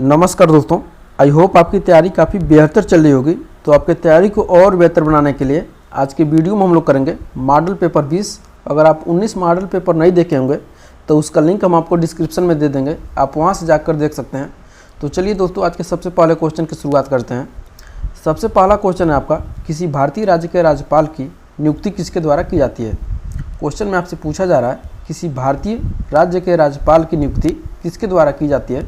नमस्कार दोस्तों, I hope आपकी तैयारी काफ़ी बेहतर चल रही होगी। तो आपकी तैयारी को और बेहतर बनाने के लिए आज की वीडियो में हम लोग करेंगे मॉडल पेपर 20। अगर आप 19 मॉडल पेपर नहीं देखे होंगे तो उसका लिंक हम आपको डिस्क्रिप्शन में दे देंगे, आप वहां से जाकर देख सकते हैं। तो चलिए दोस्तों, आज के सबसे पहले क्वेश्चन की शुरुआत करते हैं। सबसे पहला क्वेश्चन है आपका, किसी भारतीय राज्य के राज्यपाल की नियुक्ति किसके द्वारा की जाती है। क्वेश्चन में आपसे पूछा जा रहा है, किसी भारतीय राज्य के राज्यपाल की नियुक्ति किसके द्वारा की जाती है।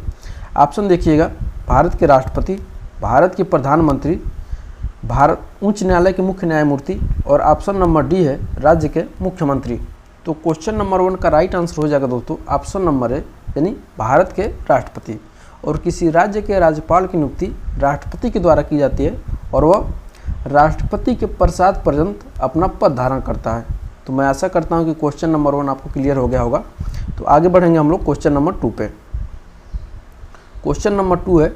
ऑप्शन देखिएगा, भारत के राष्ट्रपति, भारत के प्रधानमंत्री, भारत उच्च न्यायालय के मुख्य न्यायमूर्ति, और ऑप्शन नंबर डी है राज्य के मुख्यमंत्री। तो क्वेश्चन नंबर 1 का राइट आंसर हो जाएगा दोस्तों ऑप्शन नंबर ए, यानी भारत के राष्ट्रपति। और किसी राज्य के राज्यपाल की नियुक्ति राष्ट्रपति के द्वारा की जाती है और वह राष्ट्रपति के प्रसाद पर्यंत अपना पद धारण करता है। तो मैं आशा करता हूं कि क्वेश्चन नंबर 1 आपको क्लियर हो गया होगा। तो आगे बढ़ेंगे हम लोग क्वेश्चन नंबर 2 पे। क्वेश्चन नंबर 2 है,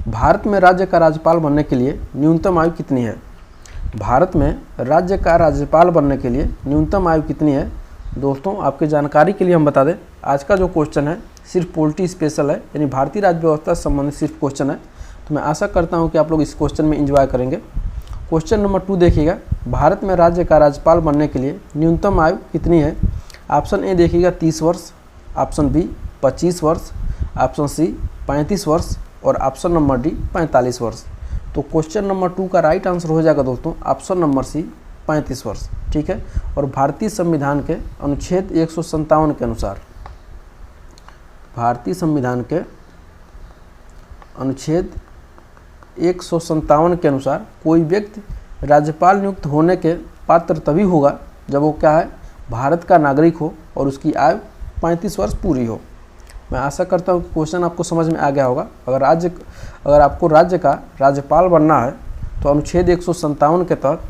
भारत में राज्य का राज्यपाल बनने के लिए न्यूनतम आयु कितनी है। भारत में राज्य का राज्यपाल बनने के लिए न्यूनतम आयु कितनी है। दोस्तों, आपकी जानकारी के लिए हम बता दें, आज का जो क्वेश्चन है सिर्फ पॉलिटी स्पेशल है, यानी भारतीय राज्य व्यवस्था से संबंधित सिर्फ क्वेश्चन है। तो मैं आशा करता हूं कि आप लोग इस क्वेश्चन में एंजॉय करेंगे। क्वेश्चन नंबर 2 देखिएगा, भारत में राज्य का राज्यपाल बनने के लिए न्यूनतम आयु कितनी है। ऑप्शन ए देखिएगा 30 वर्ष, ऑप्शन बी 25 वर्ष, ऑप्शन सी 35 वर्ष और ऑप्शन नंबर डी 45 वर्ष। तो क्वेश्चन नंबर 2 का राइट आंसर हो जाएगा दोस्तों ऑप्शन नंबर सी 35 वर्ष। ठीक है। और भारतीय संविधान के अनुच्छेद 157 के अनुसार, भारतीय संविधान के अनुच्छेद 157 के अनुसार कोई व्यक्ति राज्यपाल नियुक्त होने के पात्र तभी होगा जब वो क्या है, भारत का नागरिक हो और उसकी आयु 35 वर्ष पूरी हो। मैं आशा करता हूँ कि क्वेश्चन आपको समझ में आ गया होगा। अगर आपको राज्य का राज्यपाल बनना है तो अनुच्छेद 157 के तहत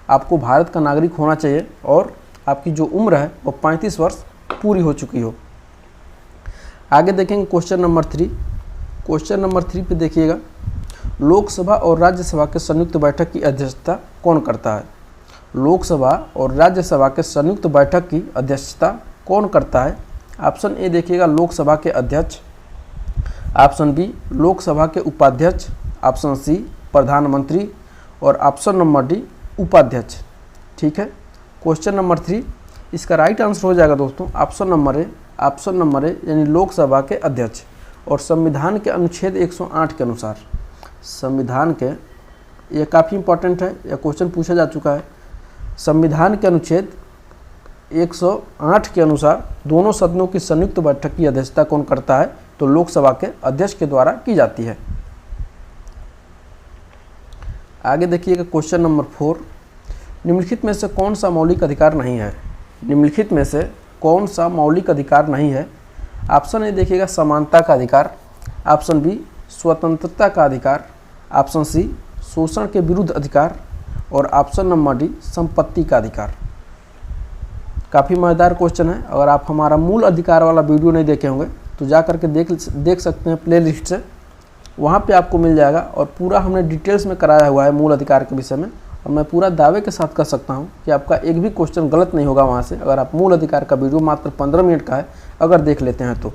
आपको भारत का नागरिक होना चाहिए और आपकी जो उम्र है वो 35 वर्ष पूरी हो चुकी हो। आगे देखेंगे क्वेश्चन नंबर 3। क्वेश्चन नंबर 3 पे देखिएगा, लोकसभा और राज्यसभा के संयुक्त बैठक की अध्यक्षता कौन करता है। लोकसभा और राज्यसभा के संयुक्त बैठक की अध्यक्षता कौन करता है। ऑप्शन ए देखिएगा लोकसभा के अध्यक्ष, ऑप्शन बी लोकसभा के उपाध्यक्ष, ऑप्शन सी प्रधानमंत्री और ऑप्शन नंबर डी उपाध्यक्ष। ठीक है। क्वेश्चन नंबर 3 इसका राइट आंसर हो जाएगा दोस्तों option number A, option number A यानी लोकसभा के अध्यक्ष। और संविधान के अनुच्छेद 108 के अनुसार, संविधान के, ये काफ़ी इंपॉर्टेंट है, यह क्वेश्चन पूछा जा चुका है। संविधान के अनुच्छेद 108 के अनुसार दोनों सदनों की संयुक्त बैठक की अध्यक्षता कौन करता है, तो लोकसभा के अध्यक्ष के द्वारा की जाती है। आगे देखिएगा क्वेश्चन नंबर 4, निम्नलिखित में से कौन सा मौलिक अधिकार नहीं है। निम्नलिखित में से कौन सा मौलिक अधिकार नहीं है। ऑप्शन ए देखिएगा समानता का अधिकार, ऑप्शन बी स्वतंत्रता का अधिकार, ऑप्शन सी शोषण के विरुद्ध अधिकार और ऑप्शन नंबर डी संपत्ति का अधिकार। काफ़ी मज़ेदार क्वेश्चन है। अगर आप हमारा मूल अधिकार वाला वीडियो नहीं देखे होंगे तो जा करके देख सकते हैं प्ले लिस्ट से, वहाँ पे आपको मिल जाएगा। और पूरा हमने डिटेल्स में कराया हुआ है मूल अधिकार के विषय में, और मैं पूरा दावे के साथ कह सकता हूँ कि आपका एक भी क्वेश्चन गलत नहीं होगा वहाँ से, अगर आप मूल अधिकार का वीडियो मात्र 15 मिनट का है अगर देख लेते हैं तो।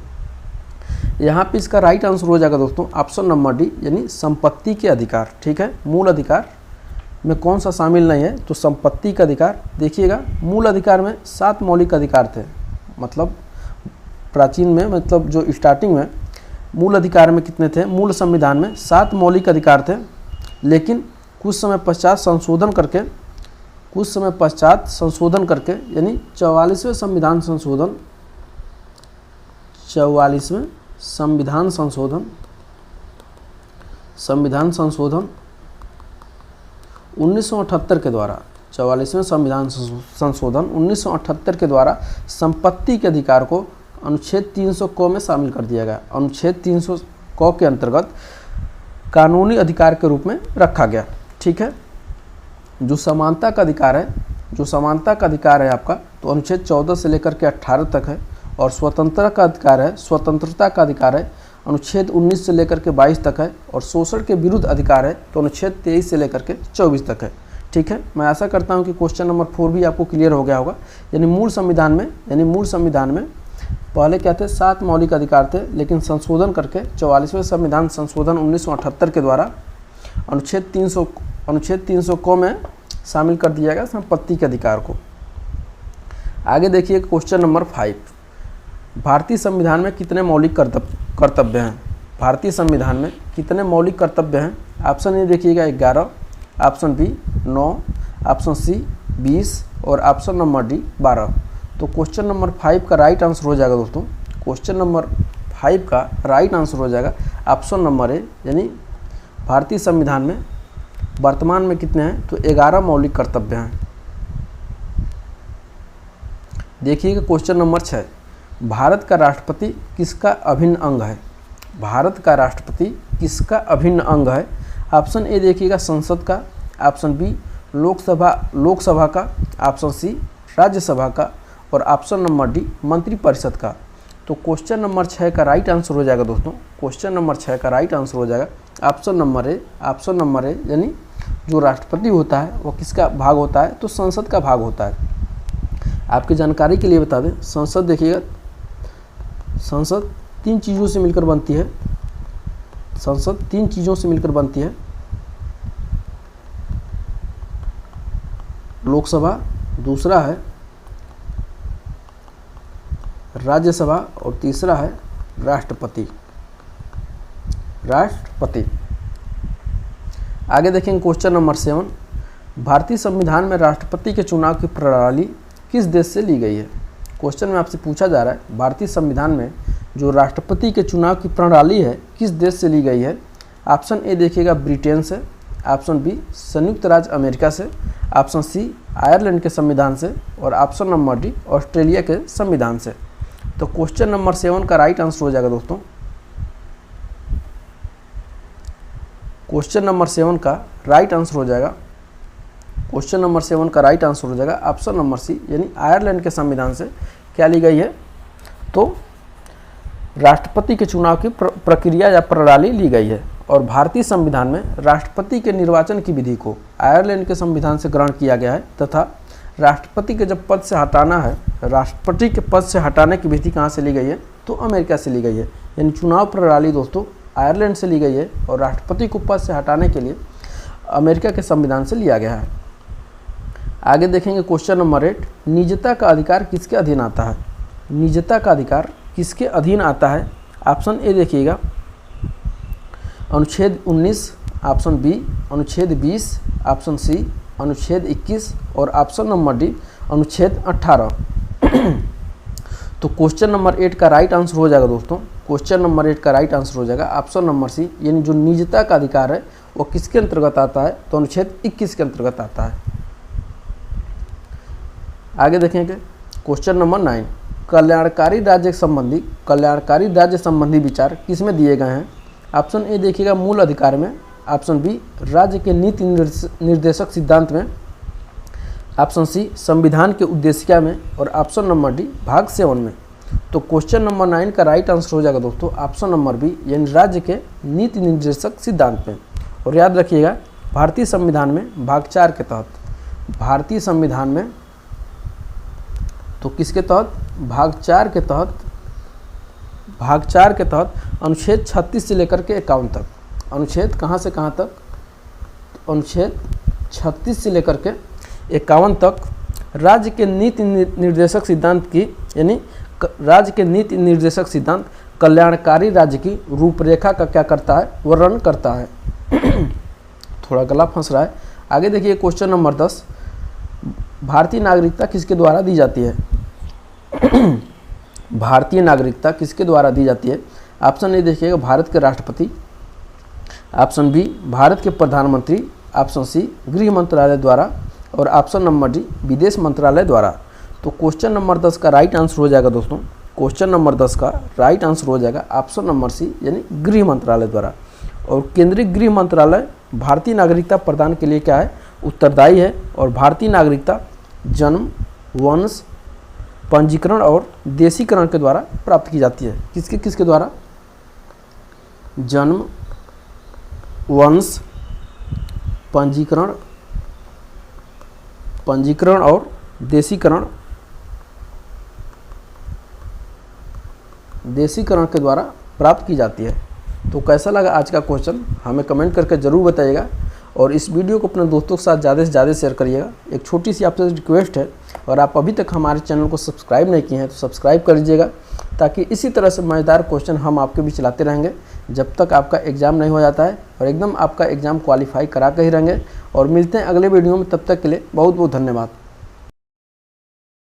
यहाँ पे इसका राइट आंसर हो जाएगा दोस्तों ऑप्शन नंबर डी, यानी संपत्ति के अधिकार। ठीक है। मूल अधिकार में कौन सा शामिल नहीं है, तो संपत्ति का अधिकार। देखिएगा, मूल अधिकार में 7 मौलिक अधिकार थे, मतलब प्राचीन में, मतलब जो स्टार्टिंग में मूल अधिकार में कितने थे, मूल संविधान में 7 मौलिक अधिकार थे। लेकिन कुछ समय पश्चात संशोधन करके यानी 44वें संविधान संशोधन, 44वें संविधान संशोधन 1978 के द्वारा, 44वें संविधान संशोधन 1978 के द्वारा संपत्ति के अधिकार को अनुच्छेद 300 क में शामिल कर दिया गया। अनुच्छेद 300 क के अंतर्गत कानूनी अधिकार के रूप में रखा गया। ठीक है। जो समानता का अधिकार है, आपका, तो अनुच्छेद 14 से लेकर के 18 तक है। और स्वतंत्रता का अधिकार है अनुच्छेद 19 से लेकर के 22 तक है। और शोषण के विरुद्ध अधिकार है तो अनुच्छेद 23 से लेकर के 24 तक है। ठीक है। मैं आशा करता हूं कि क्वेश्चन नंबर 4 भी आपको क्लियर हो गया होगा। यानी मूल संविधान में पहले क्या थे, 7 मौलिक अधिकार थे, लेकिन संशोधन करके 44वें संविधान संशोधन 1978 के द्वारा अनुच्छेद 300 को में शामिल कर दिया गया संपत्ति के अधिकार को। आगे देखिए क्वेश्चन नंबर 5, भारतीय संविधान में कितने मौलिक कर्तव्य हैं? भारतीय संविधान में कितने मौलिक कर्तव्य हैं? ऑप्शन ए देखिएगा 11, ऑप्शन बी 9, ऑप्शन सी 20 और ऑप्शन नंबर डी 12। तो क्वेश्चन नंबर 5 का राइट आंसर हो जाएगा दोस्तों, क्वेश्चन नंबर 5 का राइट आंसर हो जाएगा ऑप्शन नंबर ए, यानी भारतीय संविधान में वर्तमान में कितने हैं? तो 11 मौलिक कर्तव्य हैं। देखिएगा क्वेश्चन नंबर 6, भारत का राष्ट्रपति किसका अभिन्न अंग है? भारत का राष्ट्रपति किसका अभिन्न अंग है? ऑप्शन ए देखिएगा संसद का, ऑप्शन बी लोकसभा का, ऑप्शन सी राज्यसभा का और ऑप्शन नंबर डी मंत्रिपरिषद का। तो क्वेश्चन नंबर 6 का राइट आंसर हो जाएगा दोस्तों, क्वेश्चन नंबर 6 का राइट आंसर हो जाएगा option number A. Option number A यानी जो राष्ट्रपति होता है वो किसका भाग होता है? तो संसद का भाग होता है। आपकी जानकारी के लिए बता दें, संसद देखिएगा, संसद 3 चीज़ों से मिलकर बनती है। संसद 3 चीज़ों से मिलकर बनती है, लोकसभा, दूसरा है राज्यसभा और तीसरा है राष्ट्रपति। आगे देखेंगे क्वेश्चन नंबर 7, भारतीय संविधान में राष्ट्रपति के चुनाव की प्रणाली किस देश से ली गई है? क्वेश्चन में आपसे पूछा जा रहा है भारतीय संविधान में जो राष्ट्रपति के चुनाव की प्रणाली है किस देश से ली गई है? ऑप्शन ए देखिएगा ब्रिटेन से, ऑप्शन बी संयुक्त राज्य अमेरिका से, ऑप्शन सी आयरलैंड के संविधान से और ऑप्शन नंबर डी ऑस्ट्रेलिया के संविधान से। तो क्वेश्चन नंबर 7 का राइट आंसर हो जाएगा दोस्तों, क्वेश्चन नंबर 7 का राइट आंसर हो जाएगा, क्वेश्चन नंबर 7 का राइट आंसर हो जाएगा ऑप्शन नंबर सी, यानी आयरलैंड के संविधान से क्या ली गई है? तो राष्ट्रपति के चुनाव की प्रक्रिया या प्रणाली ली गई है। और भारतीय संविधान में राष्ट्रपति के निर्वाचन की विधि को आयरलैंड के संविधान से ग्रहण किया गया है तथा राष्ट्रपति के जब पद से हटाना है, राष्ट्रपति के पद से हटाने की विधि कहाँ से ली गई है? तो अमेरिका से ली गई है। यानी चुनाव प्रणाली दोस्तों आयरलैंड से ली गई है और राष्ट्रपति को पद से हटाने के लिए अमेरिका के संविधान से लिया गया है। आगे देखेंगे क्वेश्चन नंबर 8, निजता का अधिकार किसके अधीन आता है? निजता का अधिकार किसके अधीन आता है? ऑप्शन ए देखिएगा अनुच्छेद 19, ऑप्शन बी अनुच्छेद 20, ऑप्शन सी अनुच्छेद 21 और ऑप्शन नंबर डी अनुच्छेद 18। तो क्वेश्चन नंबर 8 का राइट आंसर हो जाएगा दोस्तों, क्वेश्चन नंबर 8 का राइट आंसर हो जाएगा ऑप्शन नंबर सी, यानी जो निजता का अधिकार है वो किसके अंतर्गत आता है? तो अनुच्छेद 21 के अंतर्गत आता है। आगे देखेंगे क्वेश्चन नंबर 9, कल्याणकारी राज्य संबंधी विचार किसमें दिए गए हैं? ऑप्शन ए देखिएगा मूल अधिकार में, ऑप्शन बी राज्य के नीति निर्देशक सिद्धांत में, ऑप्शन सी संविधान के उद्देशिका में और ऑप्शन नंबर डी भाग 7 में। तो क्वेश्चन नंबर 9 का राइट आंसर हो जाएगा दोस्तों ऑप्शन नंबर बी, यानी राज्य के नीति निर्देशक सिद्धांत में। और याद रखिएगा भारतीय संविधान में भाग 4 के तहत, भारतीय संविधान में तो किसके तहत? भाग 4 के तहत अनुच्छेद 36 से लेकर के 51 तक, अनुच्छेद कहाँ से कहाँ तक? अनुच्छेद 36 से लेकर के 51 तक राज्य के नीति निर्देशक सिद्धांत की, यानी राज्य के नीति निर्देशक सिद्धांत कल्याणकारी राज्य की रूपरेखा का क्या करता है? वर्णन करता है। थोड़ा गला फंस रहा है। आगे देखिए क्वेश्चन नंबर 10, भारतीय नागरिकता किसके द्वारा दी जाती है? भारतीय नागरिकता किसके द्वारा दी जाती है? ऑप्शन ए देखिएगा भारत के राष्ट्रपति, ऑप्शन बी भारत के प्रधानमंत्री, ऑप्शन सी गृह मंत्रालय द्वारा और ऑप्शन नंबर डी विदेश मंत्रालय द्वारा। तो क्वेश्चन नंबर 10 का राइट आंसर हो जाएगा दोस्तों, क्वेश्चन नंबर 10 का राइट आंसर हो जाएगा ऑप्शन नंबर सी, यानी गृह मंत्रालय द्वारा। और केंद्रीय गृह मंत्रालय भारतीय नागरिकता प्रदान के लिए क्या है? उत्तरदायी है। और भारतीय नागरिकता जन्म, वंश, पंजीकरण और देशीकरण के द्वारा प्राप्त की जाती है। किसके द्वारा? जन्म, वंश, पंजीकरण और देशीकरण देसीकरण के द्वारा प्राप्त की जाती है। तो कैसा लगा आज का क्वेश्चन हमें कमेंट करके ज़रूर बताइएगा और इस वीडियो को अपने दोस्तों के साथ ज़्यादा से ज़्यादा शेयर करिएगा। एक छोटी सी आपसे रिक्वेस्ट है, अगर आप अभी तक हमारे चैनल को सब्सक्राइब नहीं किए हैं तो सब्सक्राइब कर लीजिएगा, ताकि इसी तरह से मज़ेदार क्वेश्चन हम आपके बीच लाते रहेंगे जब तक आपका एग्ज़ाम नहीं हो जाता है, और एकदम आपका एग्ज़ाम क्वालिफाई करा के ही रहेंगे। और मिलते हैं अगले वीडियो में, तब तक के लिए बहुत बहुत धन्यवाद।